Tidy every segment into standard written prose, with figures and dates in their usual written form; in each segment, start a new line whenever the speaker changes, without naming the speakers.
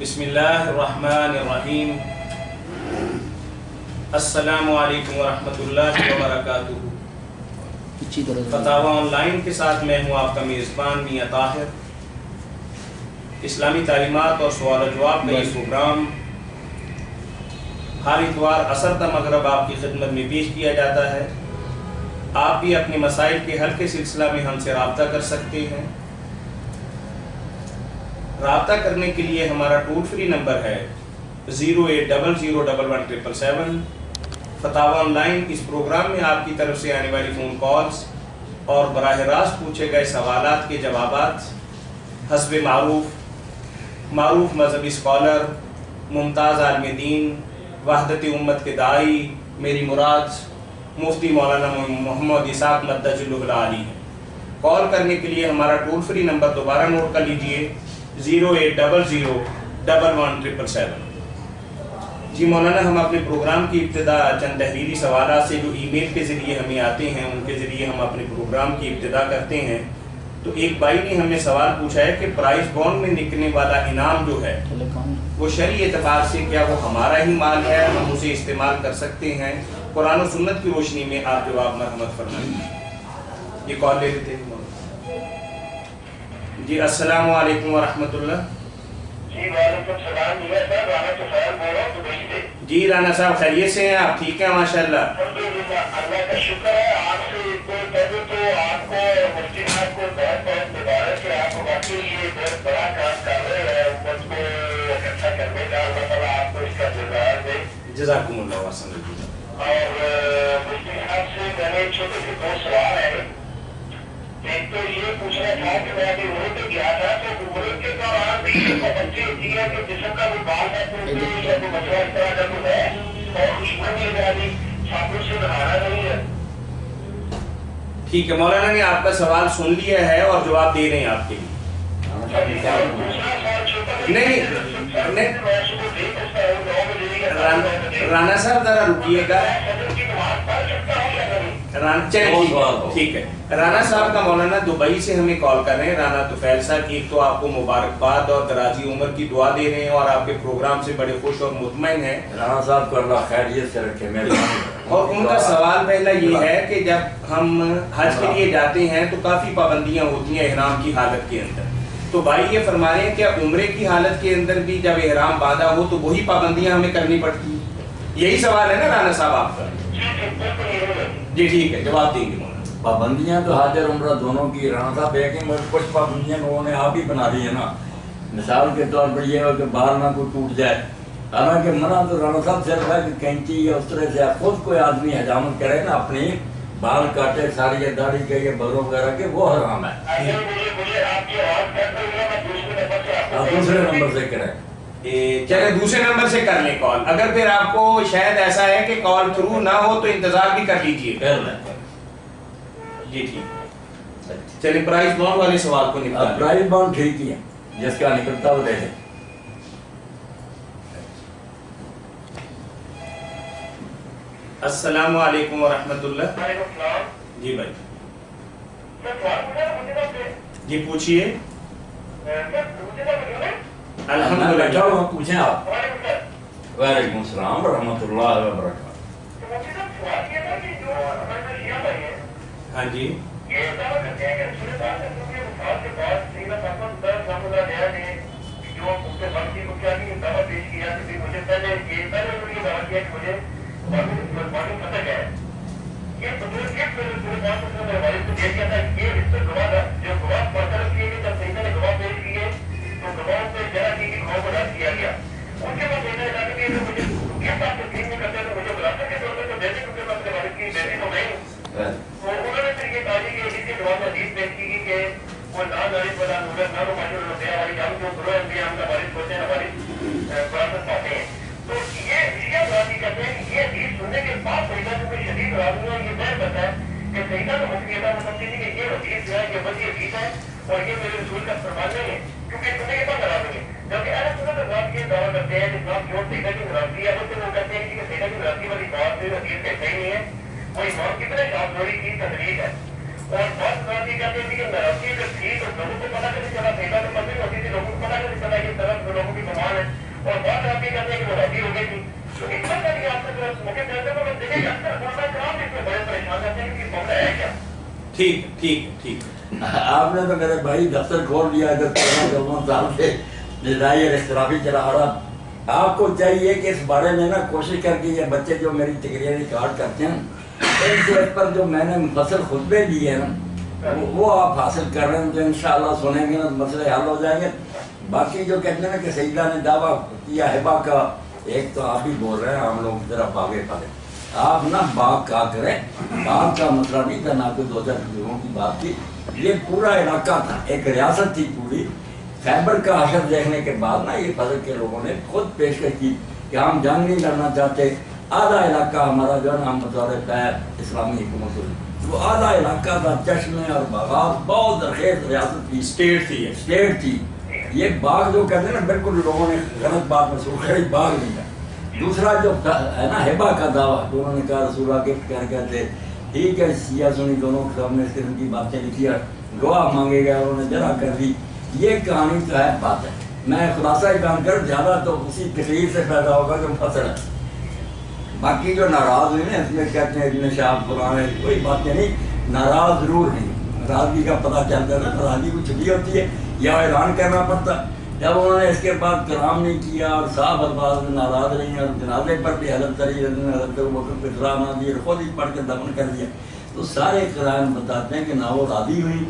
بسم اللہ الرحمن الرحیم۔ السلام علیکم ورحمۃ اللہ وبرکاتہ۔ فتاوی آن لائن کے ساتھ میں ہوں آپ کا میزبان میاں طاہر۔ اسلامی تعلیمات اور سوال و جواب کا یہ پروگرام ہر اتوار عصر تا مغرب آپ کی خدمت میں پیش کیا جاتا ہے۔ آپ بھی اپنے مسائل کے حل کے سلسلہ میں ہم سے رابطہ کر سکتے ہیں۔ رابطہ کرنے کے لیے ہمارا ٹول فری نمبر ہے 080011777۔ فتاوی آن لائن اس پروگرام میں آپ کی طرف سے آنے والی فون کالز اور براہ راست پوچھے گئے سوالات کے جوابات حسب معروف مذہبی اسکالر، ممتاز عالم دین، وحدت امت کے داعی، میری مراد مفتی مولانا محمد اسحاق مدج اللہ علی ہے۔ کال کرنے کے لیے ہمارا ٹول فری نمبر دوبارہ نوٹ کر لیجئے 080011777۔ جی مولانا، ہم اپنے پروگرام کی ابتدا چند تحریری سوالات سے جو ای میل کے ذریعے ہمیں آتے ہیں ان کے ذریعے ہم اپنے پروگرام کی ابتدا کرتے ہیں۔ تو ایک بھائی نے ہمیں سوال پوچھا ہے کہ پرائز بانڈ میں نکلنے والا انعام جو ہے وہ شرعی اعتبار سے کیا وہ ہمارا ہی مال ہے، ہم اسے استعمال کر سکتے ہیں؟ قرآن و سنت کی روشنی میں آپ جواب مرحمت فرمائیں۔ یہ کال لے لیتے ہیں۔ جی السلام علیکم ورحمۃ اللہ۔
جی وعلیکم السلام۔ رانا طفیل بول رہا ہوں دبئی سے۔
جی رانا صاحب خیریت سے ہیں؟ آپ ٹھیک ہیں؟ ماشاء اللہ
الحمدللہ، اللہ کا شکر ہے۔ آپ سے پہلے تو آپ کو مفتی صاحب کو بہت بہت مبارک ہے۔ آپ واقعی یہ بہت بڑا کام کر رہے ہیں امت کو اکٹھا کرنے کا۔ اللہ تعالیٰ آپ کو اس کا جزا دے۔
جزاکم اللہ واسن۔
اور مفتی صاحب سے میں نے چھوٹے سے دو سوال ہیں۔ ایک تو یہ پوچھنا تھا کہ میں ابھی عمرے پہ گیا تھا تو عمرے کے دوران بھی بچے ہوتی ہے کہ جسم کا کوئی بال ہے تو یا کوئی مسئلہ اس طرح کا کوئی ہے اور خوشبو نہیں لگانی، صابن سے نہانا نہیں ہے۔
ٹھیک ہے، مولانا نے آپ کا سوال سن لیا ہے اور جواب دے رہے ہیں آپ کے لیے۔ رانا صاحب ذرا رکیے گا۔ ٹھیک ہے، رانا صاحب کا مولانا دبئی سے ہمیں کال کر رہے ہیں۔ رانا طفیل صاحب ایک تو آپ کو مبارکباد اور درازی عمر کی دعا دے رہے ہیں اور آپ کے پروگرام سے بڑے خوش اور مطمئن ہیں۔
رانا صاحب کو اللہ خیریت سے رکھے۔
اور ان کا سوال پہلا یہ ہے کہ جب ہم حج کے لیے جاتے ہیں تو کافی پابندیاں ہوتی ہیں احرام کی حالت کے اندر، تو بھائی یہ فرما رہے ہیں کہ عمرے کی حالت کے اندر بھی جب احرام باندھا ہو تو وہی پابندیاں ہمیں کرنی پڑتی ہیں؟ یہی سوال ہے نا رانا صاحب آپ کا؟ جی ٹھیک ہے، جواب دیں گے مولانا۔
پابندیاں تو حج اور عمرہ دونوں کی رانا صاحب ہے کہ کچھ پابندیاں لوگوں نے آپ ہی بنا دی ہے نا۔ مثال کے طور پر یہ ہو کہ بال نہ کوئی ٹوٹ جائے، حالانکہ منع تو رانا صاحب صرف ہے کہ کینچی یا اس طرح سے خود کوئی آدمی حجامت کرے نا، اپنی بال کاٹے ساری یا داڑھی کے یا بروں وغیرہ کے، وہ حرام ہے۔ آپ دوسرے نمبر سے کریں۔
چلے دوسرے نمبر سے کر لیں کال۔ اگر پھر آپ کو شاید ایسا ہے کہ کال تھرو نہ ہو تو انتظار بھی کر لیجئے۔ جی ٹھیک ہے، چلے پرائز بانڈ والے سوال کو نکال لیں۔
پرائز بانڈ ٹھیک ہی ہے، جس کا نکلتا وہ دے دیں۔
السلام علیکم ورحمۃ اللہ۔ جی بھائی جی پوچھئے۔
الحمدللہ پوچھیں آپ۔ وعلیکم السلام ورحمۃ اللہ وبرکاتہ۔
ہاں جی
اور یہ میرے رسول کا فرمان نہیں ہے کیونکہ تمہیں یہ بات کرا دیں گے جبکہ اہل سنت والجماعت یہ دعویٰ کرتے ہیں کہ اسلام کی اور سیدہ کی مرادی ہے، وہ کہتے ہیں کہ سیدہ کی مرادی والی بات حدیث میں صحیح نہیں ہے، وہ امام کی طرح شاذ نوری کی تحریر ہے۔ اور بات مرادی کہتے ہیں کہ مرادی اگر تھی تو لوگوں کو پتہ کیسے چلا، سیدہ تو پتہ نہیں ہوتی تھی، لوگوں کو پتہ کیسے چلا یہ طرف لوگوں کی گمان ہے۔
ٹھیک ٹھیک ٹھیک.
آپ نے تو میرے بھائی دفتر کھول دیا ہے 13-14 سال سے جدائی اور اختلافی چلا رہا. آپ کو چاہیے کہ اس بارے میں نا کوشش کر کے یہ بچے جو میری تقریر ریکارڈ کرتے ہیں ان سے پر جو میں نے مفصل خطبے دیے ہیں نا وہ آپ حاصل کر رہے ہیں تو انشاءاللہ سنیں گے نا مسئلے حل ہو جائیں گے. باقی جو کہتے ہیں نا کہ سیدہ نے دعویٰ کیا ہبا کا، ایک تو آپ ہی بول رہے ہیں ہم لوگ ذرا باغے پڑے. آپ نا باغ کا کریں، باغ کا مسئلہ نہیں تھا، نہ کوئی 2-4 لوگوں کی بات تھی. یہ پورا علاقہ تھا، ایک ریاست تھی پوری. خیبر کا حشر دیکھنے کے بعد نا یہ فضل کے لوگوں نے خود پیشکش کی کہ ہم جنگ نہیں لڑنا چاہتے. آدھا علاقہ ہمارا جو ہے نا ہم بطور اسلامی حکومت ہوئی وہ آدھا علاقہ تھا چشمے اور باغات، بہت درخیز ریاست تھی، اسٹیٹ تھی. یہ باغ جو کہتے ہیں نا بالکل لوگوں نے غلط بات محسوس کری، باغ نہیں تھا. دوسرا جو ہے نا ہبا کا دعویٰ، انہوں نے کہا رسول اللہ گفٹ کر کہتے ٹھیک ہے شیعہ سنی دونوں کے سامنے اس قسم کی باتیں لکھی اور گواہ مانگے گئے، انہوں نے جرا کر دی. یہ کہانی تو ہے بات ہے، میں خلاصہ ہی بیان کر زیادہ تو اسی تقریر سے پیدا ہوگا جو فصل ہے. باقی جو ناراض ہوئی نا اس میں کہتے ہیں ابن شہاب قرآن کوئی باتیں نہیں، ناراض ضرور نہیں. ناراضگی کا پتہ چلتا ہے نا، ناراضگی کو چھٹی ہوتی ہے یا اعلان کرنا پڑتا. جب انہوں نے اس کے بعد کلام نہیں کیا اور صاف الفاظ میں ناراض رہی اور جنازے پر بھی حضرت علی رضی اللہ عنہ حضرت اطلاع نہ دی اور خود ہی پڑھ کے دفن کر دیا، تو سارے قرآن بتاتے ہیں کہ نہ وہ راضی ہوئی.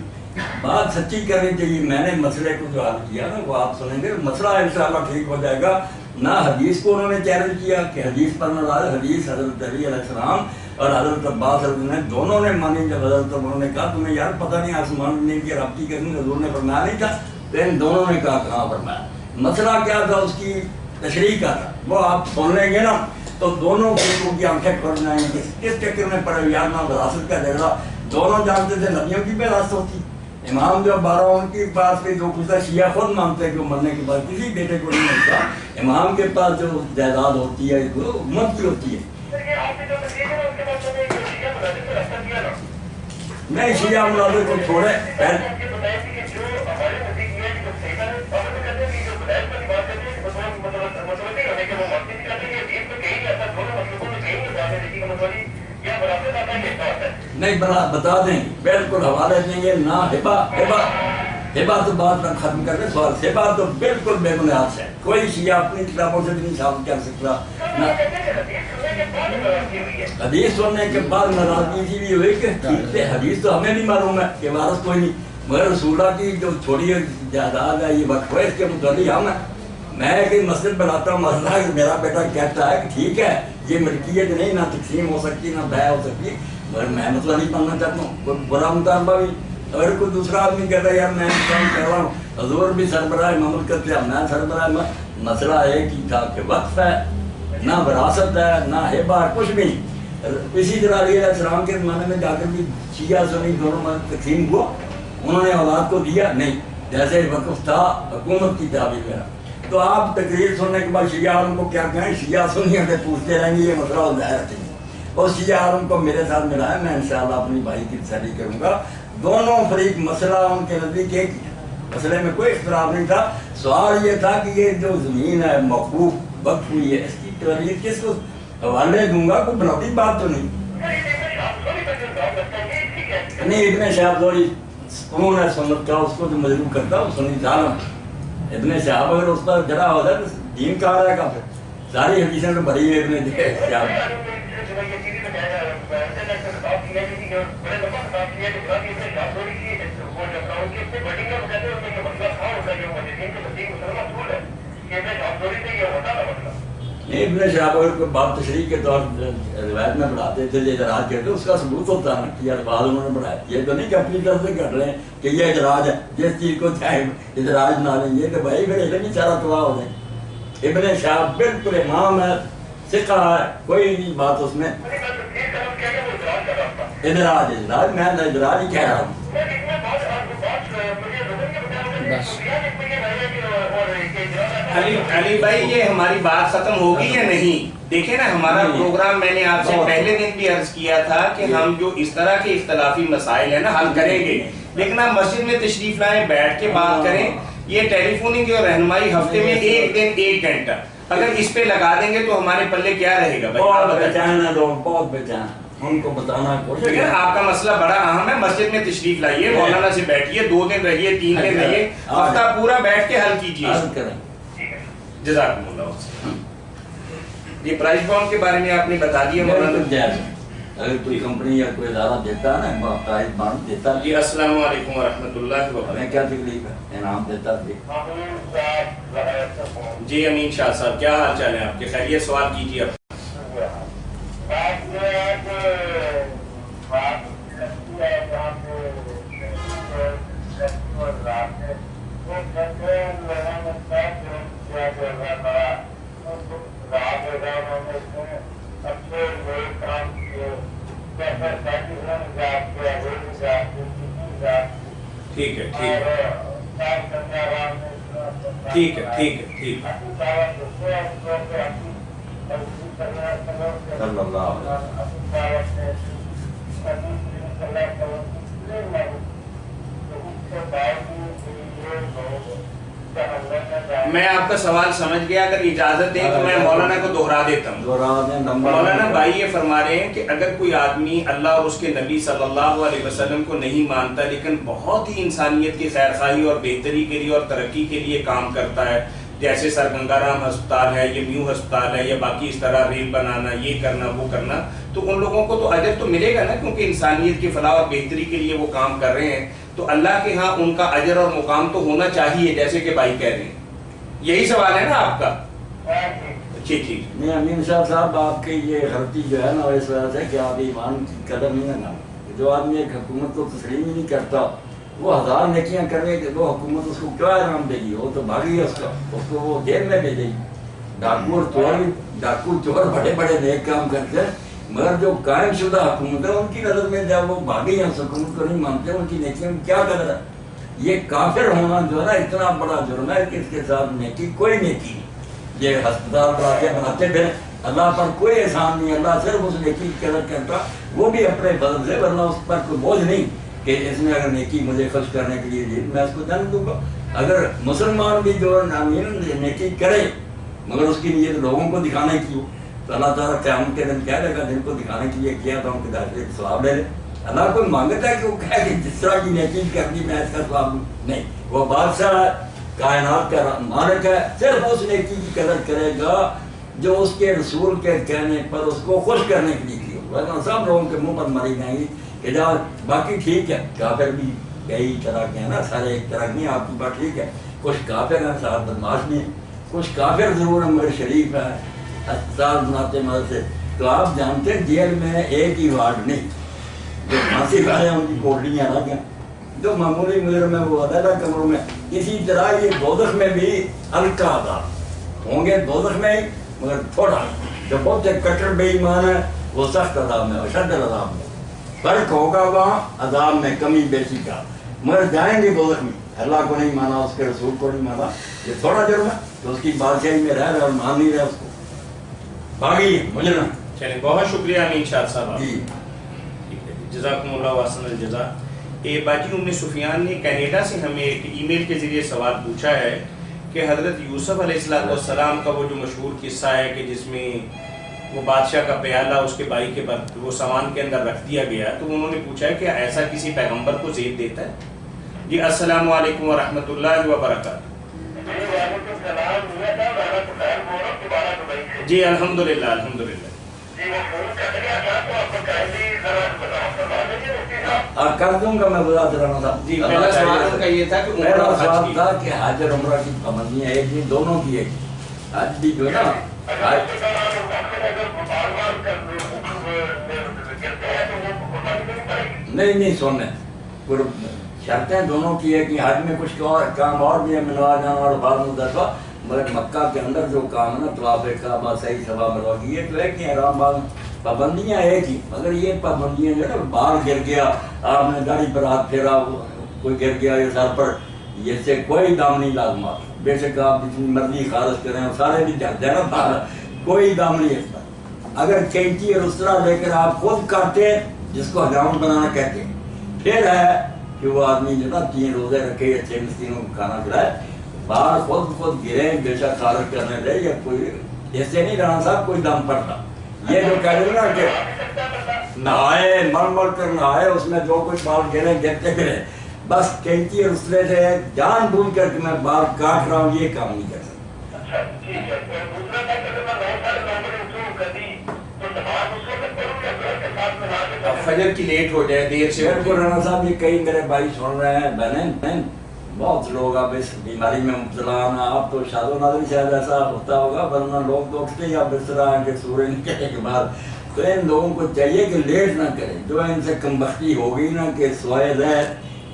بات سچی کرنی چاہیے. میں نے مسئلے کو جو حل کیا نا وہ آپ سنیں گے، مسئلہ انشاءاللہ ٹھیک ہو جائے گا. نہ حدیث کو انہوں نے چیلنج کیا کہ حدیث پر ناراض، حدیث حضرت علی علیہ السلام اور حضرت عباس رضی اللہ عنہ دونوں نے مانی. جب حضرت انہوں نے کہا تمہیں یار پتہ نہیں آسمان زمین کی رابطی کرنی، حضور نے فرمایا نہیں تھا، تو ان دونوں نے کہا کہاں فرمایا. مسئلہ کیا تھا اس کی تشریح کا تھا، وہ آپ سن لیں گے نا تو دونوں کی آنکھیں کھل جائیں گی. کس چکر میں پڑے یار نہ وراثت کا جھگڑا، دونوں جانتے تھے نبیوں کی بھی وراثت ہوتی. امام جو 12 ان کی پاس بھی جو کچھ شیعہ خود مانتے ہیں کہ مرنے کے بعد کسی بیٹے کو نہیں ملتا. امام کے پاس جو جائیداد ہوتی ہے وہ امت کی ہوتی ہے. نہیں شیعہ مناظر کو چھوڑے نہیں بتا دیں بالکل حوالے دیں گے. نہ ہبا تو بات نہ ختم کر دیں سوال. ہبا تو بالکل بے بنیاد ہے، کوئی شیعہ اپنی کتابوں سے بھی نہیں ثابت کر سکتا. حدیث سننے کے بعد ناراضگی اسی لیے ہوئی کہ ٹھیک ہے حدیث تو ہمیں بھی معلوم ہے کہ وارث کوئی نہیں، مگر رسول اللہ کی جو چھوڑی جائیداد ہے یہ وقف ہے، اس کے متعلق ہم ہیں. میں ایک مسجد بناتا ہوں، مسئلہ میرا بیٹا کہتا ہے کہ ٹھیک ہے یہ ملکیت نہیں، نہ تقسیم ہو سکتی نہ بیع ہو سکتی، مگر میں مسئلہ نہیں بننا چاہتا ہوں. کوئی برا مطالبہ بھی اگر کوئی دوسرا آدمی کہتا ہے یار میں کام کر رہا ہوں، حضور بھی سربراہ مملکت سے میں سربراہ، مسئلہ ایک ہی تھا کہ وقف ہے، نہ وراثت ہے نہ ہبا، کچھ بھی نہیں. اسی طرح علیہ السلام کے زمانے میں جا کر بھی شیعہ سنی دونوں میں تقسیم ہوا، انہوں نے اولاد کو دیا نہیں، جیسے وقف تھا حکومت کی تعبیر میں. تو آپ تقریر سننے کے بعد شیعہ عالم کو کیا کہیں، شیعہ سنیوں سے پوچھتے رہیں گے، یہ مسئلہ ہو جائے رہتے ہیں. اور شیعہ عالم کو میرے ساتھ ملا ہے، میں انشاءاللہ اپنی بھائی کی تسلی کروں گا. دونوں فریق مسئلہ ان کے نزدیک ایک ہی ہے، مسئلے میں کوئی اختلاف نہیں تھا. سوال یہ تھا کہ یہ جو زمین ہے موقوف وقف ہوئی ہے، اس کی تحریر کس کو حوالے دوں گا، کوئی بناوٹی بات تو نہیں. ابن شہاب زوری قانون ہے سنت کا، اس کو جو مجروح کرتا وہ سنی ظالم. ابن شہاب اگر اس پر جڑا ہو جائے تو دین کہا جائے گا، پھر ساری حدیثیں تو بھری ہے ابن شہاب. ابن شہاب اگر کوئی بات تشریح کے طور روایت میں پڑھاتے تھے یہ اعتراض کرتے اس کا ثبوت ہوتا ہے کہ الفاظ انہوں نے پڑھایا. یہ تو نہیں کہ اپنی طرف سے کر رہے ہیں کہ یہ اعتراض ہے، جس چیز کو چاہے اعتراض نہ لیں، یہ تو بھائی پھر علم ہی سارا تباہ ہو جائے. ابن شہاب بالکل امام ہے، ثقہ ہے، کوئی نہیں بات اس میں اعتراض میں اعتراض ہی کہہ رہا ہوں.
علی بھائی یہ ہماری بات ختم ہوگی یا نہیں؟ دیکھیں نا ہمارا پروگرام میں نے آپ سے پہلے دن بھی عرض کیا تھا کہ ہم جو اس طرح کے اختلافی مسائل ہیں نا حل کریں گے، لیکن آپ مسجد میں تشریف لائیں، بیٹھ کے بات کریں. یہ ٹیلی فوننگ اور رہنمائی ہفتے میں ایک دن 1 گھنٹہ اگر اس پہ لگا دیں گے تو ہمارے پلے کیا رہے گا؟
بہت بے چین ہے لوگ، بہت بے چین. ان کو بتانا کوشش
لیکن آپ کا مسئلہ بڑا اہم ہے، مسجد میں تشریف لائیے، مولانا سے بیٹھیے، 2 دن رہیے، 3 دن رہیے، ہفتہ پورا بیٹھ کے حل کیجیے،
حل کریں۔
جزاکم اللہ۔ یہ پرائز بانڈ کے بارے میں آپ نے بتا دیا مولانا؟
جائز ہے، اگر کوئی کمپنی یا کوئی ادارہ دیتا ہے نا پرائز بانڈ دیتا ہے،
جی السلام علیکم ورحمۃ اللہ وبرکاتہ۔
ہمیں کیا تکلیف ہے، انعام دیتا ہے۔
جی امین شاہ صاحب، کیا حال چال ہے آپ کے؟ خیریت؟ سوال کیجیے آپ۔ ٹھیک ہے ٹھیک ہے ٹھیک ہے ٹھیک ہے ٹھیک ہے۔
صلی اللہ علیہ
میں آپ کا سوال سمجھ گیا، اگر اجازت دیں تو میں مولانا کو دوہرا دیتا ہوں۔ مولانا بھائی یہ فرما رہے ہیں کہ اگر کوئی آدمی اللہ اور اس کے نبی صلی اللہ علیہ وسلم کو نہیں مانتا لیکن بہت ہی انسانیت کی خیرخواہی اور بہتری کے لیے اور ترقی کے لیے کام کرتا ہے، جیسے سر گنگا رام ہسپتال ہے، یہ میو ہسپتال ہے، یا باقی اس طرح ریل بنانا، یہ کرنا وہ کرنا، تو ان لوگوں کو تو اجر تو ملے گا نا، کیونکہ انسانیت کی فلاح اور بہتری کے لیے وہ کام کر رہے ہیں، تو اللہ کے ہاں ان کا اجر اور مقام تو ہونا چاہیے، جیسے کہ بھائی کہہ رہے ہیں۔ یہی سوال ہے نا آپ کا؟ ٹھیک ٹھیک۔
نہیں امین شاہ صاحب، آپ کی یہ غلطی جو ہے نا اس وجہ سے کہ آپ ایمان کی قدر نہیں لگا۔ جو آدمی ایک حکومت کو تسلیم ہی نہیں کرتا، وہ 1000 نیکیاں کرنے کے وہ حکومت اس کو کیا انعام دے گی؟ وہ تو بھاگی ہے، اس کو وہ جیل میں بھیجے گی۔ ڈاکو چور بڑے بڑے نیک کام کرتے ہیں، مگر جو قائم شدہ حکومت ہے ان کی نظر میں جب وہ بھاگی ہیں، اس حکومت کو نہیں مانتے، ان کی نیکیوں میں کیا قدر ہے؟ یہ کافر ہونا جو ہے نا اتنا بڑا جرم ہے کہ اس کے ساتھ نیکی کوئی نیکی نہیں۔ یہ ہسپتال بناتے پھر اللہ پر کوئی احسان نہیں، اللہ صرف اس نیکی کی قدر کرتا، وہ بھی اپنے فضل سے، ورنہ اس پر کوئی بوجھ نہیں کہ اس نے اگر نیکی مجھے خوش کرنے کے لیے دی میں اس کو دن دوں گا۔ اگر مسلمان بھی جو نیکی کرے مگر اس کی نیت لوگوں کو دکھانے کی ہو تو اللہ تعالیٰ قیامت کے دن کہہ دے گا جن کو دکھانے کے لیے کیا تھا ان کے درجے کا ثواب لے لے۔ اللہ کوئی مانگتا ہے کہ وہ کہے کہ جس طرح کی نیکی کرنی میں اس کا ثواب نہیں، وہ بادشاہ ہے، کائنات کا مالک ہے، صرف اس نیکی کی قدر کرے گا جو اس کے رسول کے کہنے پر اس کو خوش کرنے کے لیے کی ہو، ورنہ سب لوگوں کے منہ پر ماری جائیں گی کہ جا باقی ٹھیک ہے، کافر بھی کئی طرح کے ہیں نا، سارے ایک طرح نہیں، آپ کی بات ٹھیک ہے، کچھ کافر ہیں ساتھ بدماش بھی ہیں، کچھ کافر ضرور ہیں مگر شریف ہیں، اسپتال بناتے مدد سے۔ تو آپ جانتے ہیں جیل میں ایک ہی وارڈ نہیں، جو پھانسی کھائے ہیں ان کی کوٹلیاں الگ ہیں، جو معمولی مجرم ہے وہ علیحدہ کمروں میں۔ اسی طرح یہ دوزخ میں بھی ہلکا عذاب ہوں گے، دوزخ میں ہی مگر تھوڑا، جو بہت کٹر بے ایمان ہے وہ سخت عذاب میں، اشد عذاب میں، فرق ہوگا وہاں عذاب میں کمی بیشی کا، مگر جائیں گے دوزخ میں۔ اللہ کو نہیں مانا، اس کے رسول کو نہیں مانا، یہ تھوڑا جرم ہے، تو اس کی بادشاہی میں رہ رہا اور مان نہیں رہا اس کو، باغی مجرم۔
چلیں بہت شکریہ امین شاہ صاحب،
جی
جزاکم اللہ واسن الجزا۔ باجی ام سفیان نے کینیڈا سے ہمیں ایک ای میل کے ذریعے سوال پوچھا ہے کہ حضرت یوسف علیہ السلام کا وہ جو مشہور قصہ ہے کہ جس میں وہ بادشاہ کا پیالہ اس کے بھائی کے وہ سامان کے اندر رکھ دیا گیا، تو انہوں نے پوچھا ہے کہ ایسا کسی پیغمبر کو زیب دیتا ہے؟ جی السلام علیکم ورحمۃ اللہ وبرکاتہ۔ جی الحمدللہ الحمدللہ۔
کر دوں گا، میں بتا رہا تھا۔
جی پہلا سوال ان کا یہ تھا کہ
پہلا سوال تھا کہ حج اور عمرہ کی پابندیاں ایک نہیں، دونوں کی ایک، حج بھی جو ہے نا نہیں سننے شرطیں دونوں کی ہے کہ حج میں کچھ کام اور بھی ہے، ملوا جانا اور بعض مدت، مگر مکہ کے اندر جو کام ہے نا طواف کعبہ صحیح سوا ملوگی، یہ تو ہے کہ احرام باز پابندیاں ایک ہی، مگر یہ پابندیاں جو ہے نا بال گر گیا، آپ نے داڑھی پر ہاتھ پھیرا، کوئی گر گیا یہ سر پر، یہ سے کوئی دام نہیں لازمات، بے شک آپ جتنی مرضی خارج کریں سارے بھی جھک جائے نا، کوئی دام نہیں اس پر۔ اگر کینچی اور اس طرح لے کر آپ خود کاٹتے ہیں جس کو حجامت بنانا کہتے ہیں، پھر ہے کہ وہ آدمی جو نا 3 روزے رکھے، اچھے مسکینوں کو کھانا کھلائے، بال خود گرے بے شک خارج کرنے لے، یا کوئی ایسے نہیں رہنا صاحب کوئی دم پڑتا، یہ جو کہہ رہے نا کہ نہائے مر کر نہائے، اس میں جو کچھ بال گرے گرتے گرے، بس کینچی اور اسلے سے جان بوجھ کر کہ میں بال کاٹ رہا ہوں، یہ کام نہیں کر سکتا۔
اچھا ٹھیک ہے، دوسرا تھا کہ میں 9 بجے اٹھوں کبھی تو نماز اس وقت پڑھوں یا گھر کے ساتھ میں نہ کے
اب فجر کی لیٹ ہو جائے، دیر سے
میرے کو رانا صاحب یہ کئی میرے بھائی سن رہے ہیں، بہنیں بہت لوگ اب اس بیماری میں مبتلا ہیں، آپ تو شاد و نادر شاید ایسا ہوتا ہوگا، ورنہ لوگ تو اٹھتے ہی اب اس طرح کے سورج نکلنے کے بعد، تو ان لوگوں کو چاہیے کہ لیٹ نہ کریں، جو ان سے کم بختی ہوگی نا کہ سوائے رہے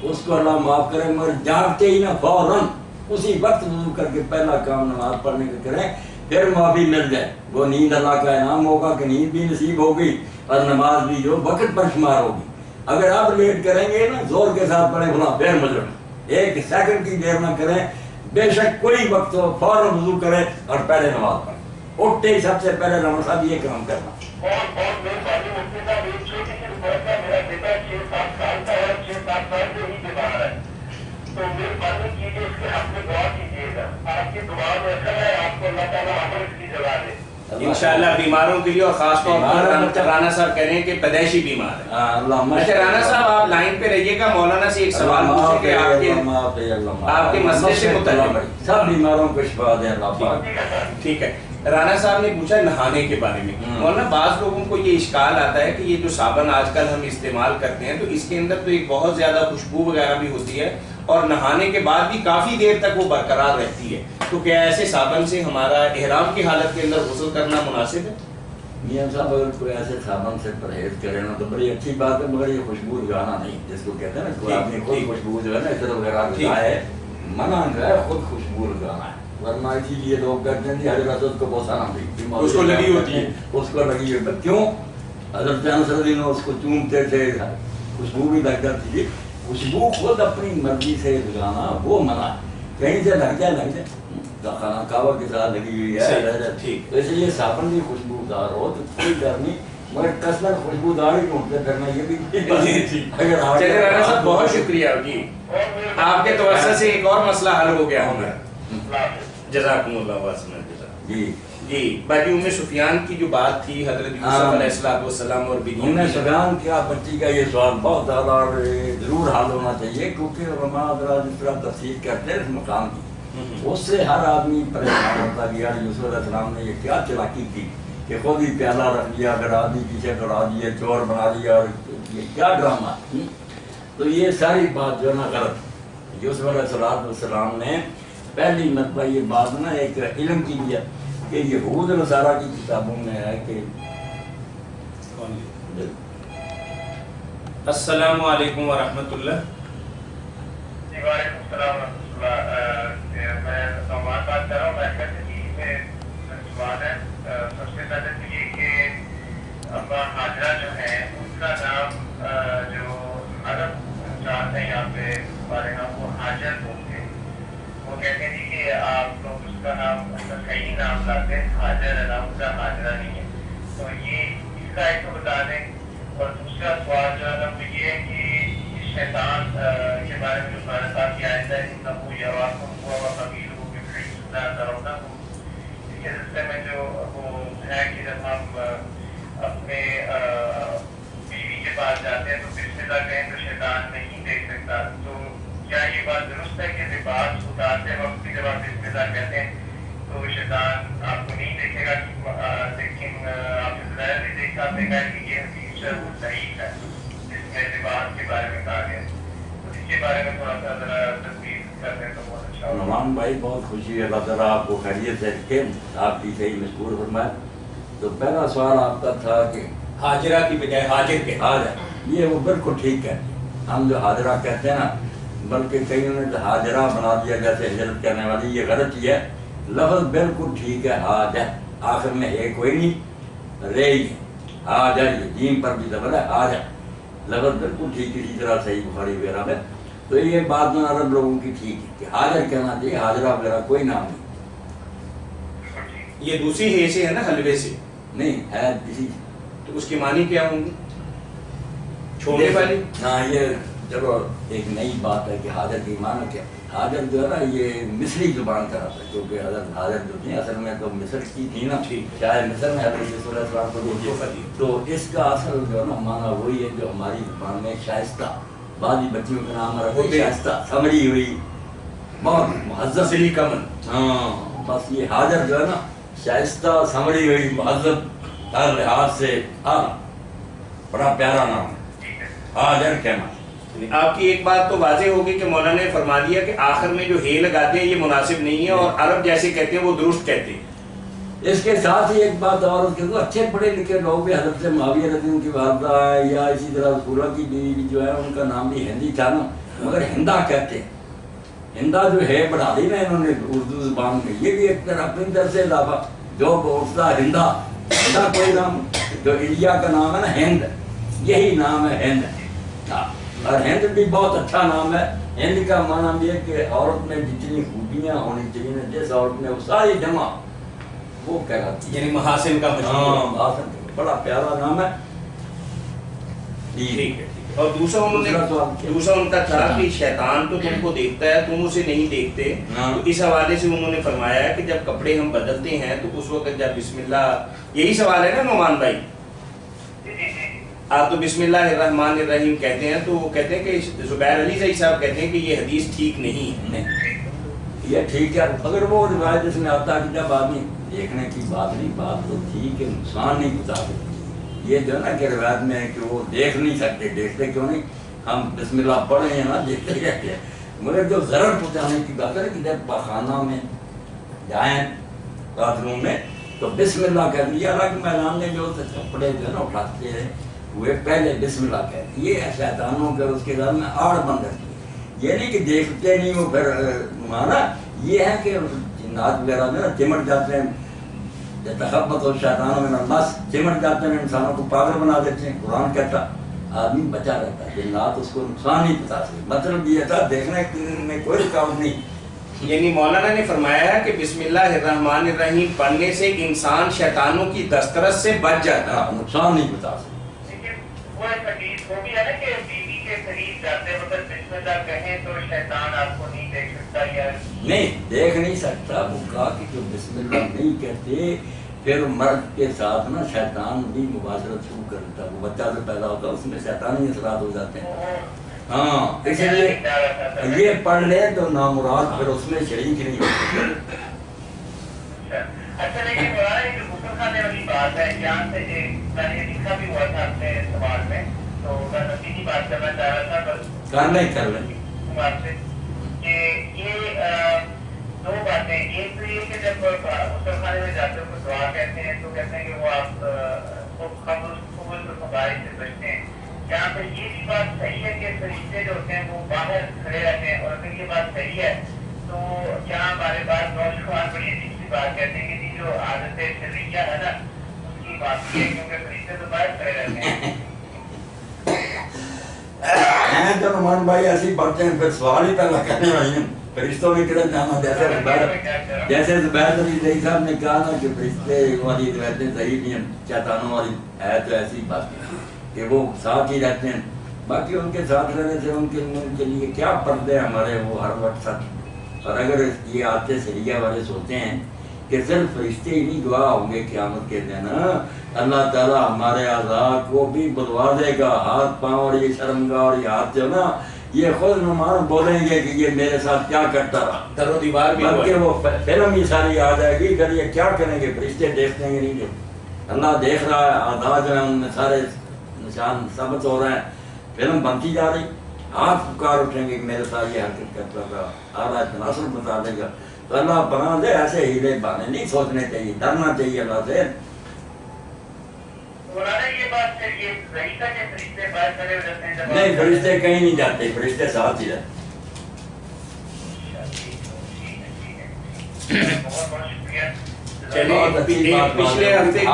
اس کو اللہ معاف کرے، مگر جاگتے ہی نا فوراً اسی وقت وضو کر کے پہلا کام نماز پڑھنے کا کریں، پھر معافی مل جائے، وہ نیند اللہ کا انعام ہوگا کہ نیند بھی نصیب ہوگی اور نماز بھی جو وقت پر شمار ہوگی۔ اگر آپ لیٹ کریں گے نا زور کے ساتھ پڑھیں بھلا پھر مجرم، ایک سیکنڈ کی دیر نہ کریں، بے شک کوئی وقت ہو فوراً وضو کریں اور پہلے نماز پڑھیں، اٹھتے ہی سب سے پہلے رانا صاحب یہ کام کرنا۔
بہت بہت مہربانی مفتی صاحب، ایک چھوٹی سی رپورٹ ہے، میرا بیٹا 6-7 سال کا ہے، 6-7 سال سے ہی بیمار ہے، تو مہربانی کیجیے اس کے حق میں دعا کیجیے گا، آپ کی دعا میں اثر ہے، آپ کو اللہ تعالیٰ عمل کی جگہ دے
انشاءاللہ بیماروں کے لیے، اور خاص طور پر رانا صاحب کہہ رہے ہیں کہ پیدائشی بیمار ہے۔ اچھا رانا صاحب آپ لائن پہ رہیے گا، مولانا سے ایک سوال پوچھیں کہ آپ کے مسئلے سے متعلق
سب بیماروں کو شفا دے اللہ پاک۔
ٹھیک ہے، رانا صاحب نے پوچھا نہانے کے بارے میں، مولانا بعض لوگوں کو یہ اشکال آتا ہے کہ یہ جو صابن آج کل ہم استعمال کرتے ہیں تو اس کے اندر تو ایک بہت زیادہ خوشبو وغیرہ بھی ہوتی ہے اور نہانے کے بعد بھی کافی دیر تک وہ برقرار رہتی ہے، تو کیا ایسے صابن سے ہمارا احرام کی حالت کے اندر غسل کرنا مناسب ہے؟
میاں صاحب اگر کوئی ایسے صابن سے پرہیز کرے نا تو بڑی اچھی بات ہے، مگر یہ خوشبو لگانا نہیں، جس کو کہتے ہیں نا کوئی آدمی خود خوشبو جو ہے نا عطر وغیرہ لگائے، منع جو ہے خود خوشبو لگانا ہے، ورنہ اسی لیے لوگ کہتے ہیں کہ حضرت اس کو بوسا نہ دی،
اس کو لگی ہوتی ہے،
اس کو لگی ہوئی، کیوں؟ حضرت انس رضی اللہ عنہ اس کو چومتے تھے، خوشبو بھی لگ جاتی تھی، خوشبو خود اپنی مرضی سے لگانا وہ منع ہے، کہیں سے لگ جائے خانہ کعبہ کے ساتھ لگی ہوئی ہے، تو اس لیے صابن بھی خوشبودار ہو تو کوئی ڈر نہیں، مگر کثرت خوشبودار ہی ڈھونڈتے پھرنا یہ بھی
چلیے رانا صاحب بہت شکریہ جی، آپ کے توسط سے ایک اور مسئلہ حل ہو گیا ہوگا، جزاکم اللہ واسمہ جزاک
جی
جی۔ باقی ام سفیان کی جو بات تھی حضرت یوسف علیہ السلام اور
ام سفیان کیا بچی کا یہ سوال بہت زیادہ اور ضرور حل ہونا چاہیے، کیونکہ علماء حضرات جس طرح تفسیر کرتے ہیں اس مقام کی، اس سے ہر آدمی پریشان ہوتا کہ یار یوسف علیہ السلام نے یہ کیا چلاکی کی کہ خود ہی پیالہ رکھ لیا، اگر آدمی پیچھے دوڑا دیے، چور بنا دیا، اور یہ کیا ڈرامہ، تو یہ ساری بات جو ہے نا غلط۔ یوسف علیہ السلام نے پہلی مرتبہ یہ بات نا ایک علم کی دیا کہ یہود نصارہ کی کتابوں میں ہے کہ
السلام علیکم ورحمۃ اللہ۔
جی وعلیکم السلام ورحمۃ اللہ، میں سوال بات کر رہا ہوں، میں سوال ہے سب سے پہلے تو یہ کہ ابا حاجرہ جو ہے ان کا نام جو عرب چاہتے ہیں یہاں پہ ہمارے یہاں وہ حاجر بولتے ہیں، وہ کہتے ہیں کہ آپ لوگ اس کا نام صحیح نام لاتے ہیں، حاجر ہے نام اس کا حاجرہ نہیں ہے، تو یہ اس کا ایک تو بتا دیں۔ اور دوسرا سوال جو ہے نا وہ یہ ہے کہ شیطان کے بارے میں جو قرآن پاک کی آیت ہے انہو یراکم هو وقبیلہ من حیث لا ترونہم، اس کے سلسلے میں جو وہ ہے کہ جب ہم اپنے بیوی کے پاس جاتے ہیں تو بسم اللہ کہیں تو شیطان نہیں دیکھ سکتا، تو کیا یہ بات درست ہے کہ لباس اتارتے وقت بھی جب آپ بسم اللہ کہتے ہیں تو شیطان آپ کو نہیں دیکھے گا، لیکن آپ نے ظاہر نہیں دیکھا، آپ نے کہا کہ یہ حدیث ہے وہ صحیح ہے جس میں لباس کے بارے میں کہا گیا، تو اس کے بارے میں تھوڑا سا ذرا تصویر کر دیں تو بہت اچھا ہوگا۔
نعمان بھائی بہت خوشی ہے، اللہ تعالیٰ آپ کو خیریت سے رکھے، آپ کی صحیح مشکور فرمائے۔ تو پہلا سوال آپ کا تھا کہ
حاجرہ کی بجائے حاجر کے،
حاجر، یہ وہ بالکل ٹھیک ہے، ہم جو حاجرہ کہتے ہیں نا، بلکہ کئیوں نے حاجرہ بنا دیا جیسے ہجرت کرنے والی، یہ غلط ہی ہے، لفظ بالکل ٹھیک ہے، حاجر، آخر میں ایک کوئی نہیں رہی ہے، حاجر، یہ جیم پر بھی زبر ہے، حاجر، لفظ بالکل ٹھیک، اسی طرح صحیح بخاری وغیرہ میں، تو یہ بات جو عرب لوگوں کی ٹھیک ہے کہ حاجر کہنا چاہیے، حاجرہ وغیرہ کوئی نام نہیں۔
یہ دوسری ہے سے ہے نا حلوے سے
نہیں ہے کسی،
تو اس کی معنی کیا ہوں گی؟ چھوڑنے والی؟
ہاں یہ چلو ایک نئی بات ہے کہ حاجر کی معنی کیا، حاجر جو ہے نا یہ مصری زبان کا رہا تھا، کیونکہ حضرت حاجر جو تھی اصل میں تو مصر کی تھی نا، چاہے مصر میں حضرت یوسف علیہ السلام کو دیکھیے تو اس کا اصل جو ہے نا معنی وہی ہے جو ہماری زبان میں شائستہ، بعضی بچیوں کے نام رکھو شائستہ، سمری ہوئی، بہت مہذب
سلی کمن.
ہاں بس یہ حاجر جو ہے نا شائستہ، سمری ہوئی، مہذب ہر لحاظ سے، بڑا پیارا نام ہے حاجر کہنا.
آپ کی ایک بات تو واضح ہوگی کہ مولانا نے فرما دیا کہ آخر میں جو ہے لگاتے ہیں یہ مناسب نہیں ہے، اور عرب جیسے کہتے ہیں وہ درست کہتے ہیں.
اس کے ساتھ ہی ایک بات اور، اس کے تو اچھے پڑھے لکھے لوگ بھی حضرت سے معاویہ رضی اللہ کی والدہ ہے، یا اسی طرح رسولہ کی بیوی جو ہے ان کا نام بھی ہندی تھا نا، مگر ہندا کہتے ہیں. ہندا جو ہے بڑھا دی نا انہوں نے اردو زبان میں، یہ بھی ایک طرح اپنی طرف سے اضافہ جو اٹھتا ہندا. ہندا کوئی نام جو انڈیا کا نام ہے نا ہند، یہی نام ہے ہند. اور ہند بھی بہت اچھا نام ہے. ہند کا معنی یہ ہے کہ عورت میں جتنی خوبیاں ہونی چاہیے، جس عورت میں وہ ساری جمع وہ کہلاتی ہے،
یعنی محاسن کا مجموعہ.
محاسن، بڑا پیارا نام ہے.
ٹھیک ہے. اور دوسرا ان کا تھا کہ شیطان تو تم کو دیکھتا ہے، تم اسے نہیں دیکھتے. تو اس حوالے سے انہوں نے فرمایا ہے کہ جب کپڑے ہم بدلتے ہیں تو اس وقت جب بسم اللہ، یہی سوال ہے نا نعمان بھائی، آپ تو بسم اللہ الرحمن الرحیم کہتے ہیں، تو وہ کہتے ہیں کہ زبیر علی صاحب صاحب کہتے ہیں کہ یہ حدیث ٹھیک نہیں ہے.
یہ ٹھیک ہے اگر وہ روایت اس میں آتا ہے کہ جب آدمی دیکھنے کی بات نہیں، بات تو ٹھیک ہے، نقصان نہیں بتا سکتے. یہ جو ہے نا کہ روایت میں ہے کہ وہ دیکھ نہیں سکتے، دیکھتے کیوں نہیں، ہم بسم اللہ پڑھ رہے ہیں نا، دیکھتے کہتے ہیں. مگر جو ضرر پہنچانے کی بات ہے کہ جب پاخانہ میں جائیں باتھ روم میں تو بسم اللہ کہہ دیا. الگ میدان میں جو کپڑے جو ہے نا اٹھاتے ہیں وہ پہلے بسم اللہ کہتے ہیں. یہ شیطانوں کے اس کے دل میں آڑ بند رکھتی ہے. یہ نہیں کہ دیکھتے نہیں وہ پھر مانا، یہ ہے کہ جنات وغیرہ میں نا چمٹ جاتے ہیں، تخبط ہو شیطانوں میں بس چمٹ جاتے ہیں، انسانوں کو پاگل بنا دیتے ہیں. قرآن کہتا آدمی بچا رہتا ہے، جنات اس کو نقصان نہیں پتا سکتے. مطلب یہ تھا دیکھنے میں کوئی رکاوٹ نہیں.
یعنی مولانا نے فرمایا ہے کہ بسم اللہ الرحمن الرحیم پڑھنے سے انسان شیطانوں کی دسترس سے بچ جاتا ہے،
نقصان نہیں پتا سکتے.
وہ ایک حدیث وہ بھی ہے نا کہ بیوی کے قریب جاتے وقت بسم اللہ کہیں تو شیطان آپ کو نہیں دیکھ سکتا، یا
نہیں دیکھ نہیں سکتا. وہ کہا کہ جو بسم اللہ نہیں کہتے پھر مرد کے ساتھ نا شیطان بھی مباشرت شروع کر دیتا. وہ بچہ جو پیدا ہوتا ہے اس میں شیطانی اثرات ہو جاتے ہیں. ہاں اس لیے یہ پڑھ لے تو نامراد پھر اس میں شریک نہیں ہوتے.
اچھا لیکن مولانا یہ جو غسل خانے والی بات ہے، یہاں سے میں نے لکھا بھی ہوا تھا اپنے سوال میں، تو میں نتیجی بات کرنا چاہ رہا تھا بس
کر لیں
آپ سے کہ یہ دو باتیں. ایک تو یہ کہ جب غسل خانے میں جاتے ہو دعا کہتے ہیں تو کہتے ہیں کہ وہ آپ قبول و فضائل سے بچتے ہیں. یہاں پہ یہ بھی بات صحیح ہے کہ فرشتے جو ہوتے ہیں وہ باہر کھڑے رہتے ہیں، اور اگر یہ بات صحیح ہے تو کیا ہمارے پاس نوجوان بڑی عجیب سی بات کہتے ہیں کہ جو عادت شرعیہ ہے نا اس کی بات ہے، کیونکہ فرشتے تو باہر کھڑے رہتے ہیں.
تو نعمان بھائی ایسی باتیں پھر سوال ہی پیدا کرنے والی ہیں. فرشتوں میں کدھر جانا، جیسے زبیر علی صاحب نے کہا نا کہ فرشتے والی روایتیں صحیح نہیں ہیں، شیطانوں والی ہے تو ایسی بات کہ وہ ساتھ ہی رہتے ہیں. باقی ان کے ساتھ رہنے سے ان کے لیے کیا پردے ہمارے وہ ہر وقت ساتھ. اور اگر یہ آتے سریہ والے سوچتے ہیں کہ صرف فرشتے ہی نہیں گواہ ہوں گے قیامت کے دن، اللہ تعالیٰ ہمارے اعضاء کو بھی بلوا دے گا، ہاتھ پاؤں اور یہ شرمگاہ اور یہ ہاتھ جو نا یہ خود نعمان بولیں گے کہ یہ میرے ساتھ کیا کرتا رہا.
در و دیوار بھی
بلکہ وہ فلم ہی ساری آ جائے گی. پھر یہ کیا کریں گے، فرشتے دیکھتے ہیں نہیں دیکھتے، اللہ دیکھ رہا ہے. اعضاء جو ہیں ان میں سارے نشان ثابت ہو رہے ہیں، فلم بنتی جا رہی. ہاتھ پکار اٹھیں گے کہ میرے ساتھ یہ حرکت کرتا تھا، آدھا تناسل بتا دے گا. تو اللہ بنا دے ایسے ہیلے بہانے نہیں سوچنے چاہیے، ڈرنا چاہیے اللہ سے. نہیں فرشتے کہیں نہیں جاتے، فرشتے ساتھ ہی رہتے.
پچھلے ہفتے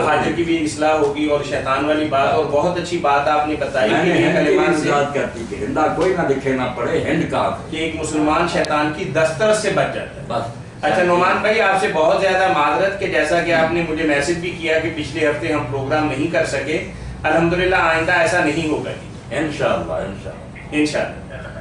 حاجر کی بھی اصلاح ہوگی اور شیطان والی بات، اور بہت اچھی بات آپ نے بتائی
کہ ہندا کوئی نہ دکھے نہ پڑے، ہند کا
کہ ایک مسلمان شیطان کی دسترس سے بچ جاتا ہے.
بس.
اچھا نعمان بھائی آپ سے بہت زیادہ معذرت کہ جیسا کہ آپ نے مجھے میسج بھی کیا کہ پچھلے ہفتے ہم پروگرام نہیں کر سکے. الحمدللہ آئندہ ایسا نہیں ہوگا.
انشاءاللہ.
انشاءاللہ.